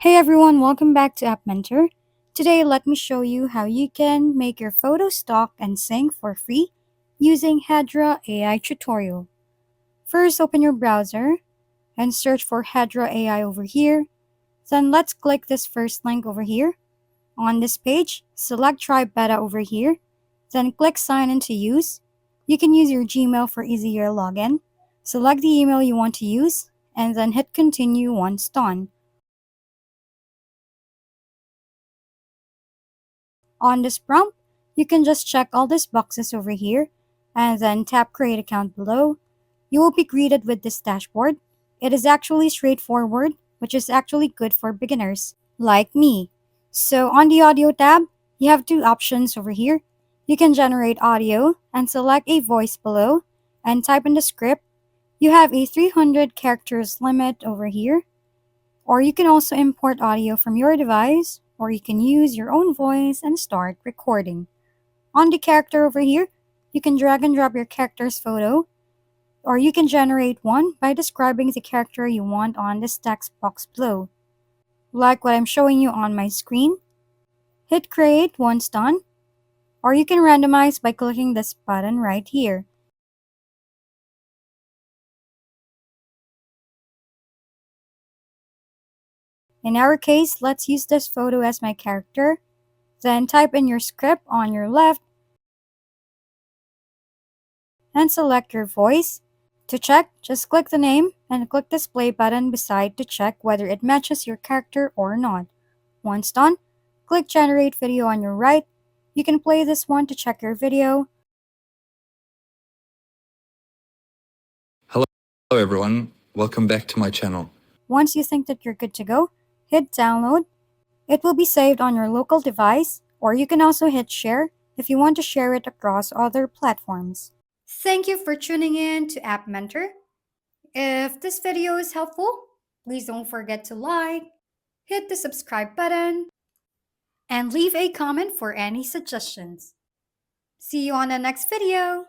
Hey everyone, welcome back to App Mentor. Today, let me show you how you can make your photo stock and sync for free using HEDRA AI tutorial. First, open your browser and search for HEDRA AI over here. Then let's click this first link over here. On this page, select Try Beta over here. Then click Sign in to use. You can use your Gmail for easier login. Select the email you want to use and then hit Continue once done. On this prompt, you can just check all these boxes over here and then tap Create Account below. You will be greeted with this dashboard. It is actually straightforward, which is actually good for beginners like me. So on the audio tab, you have two options over here. You can generate audio and select a voice below and type in the script. You have a 300 characters limit over here, or you can also import audio from your device, or you can use your own voice and start recording. On the character over here, you can drag and drop your character's photo, or you can generate one by describing the character you want on this text box below. Like what I'm showing you on my screen. Hit create once done, or you can randomize by clicking this button right here. In our case, let's use this photo as my character. Then type in your script on your left and select your voice. To check, just click the name and click this play button beside to check whether it matches your character or not. Once done, click generate video on your right. You can play this one to check your video. Hello everyone, welcome back to my channel. Once you think that you're good to go, hit download. It will be saved on your local device, or you can also hit share if you want to share it across other platforms. Thank you for tuning in to App Mentor. If this video is helpful, please don't forget to like, hit the subscribe button, and leave a comment for any suggestions. See you on the next video!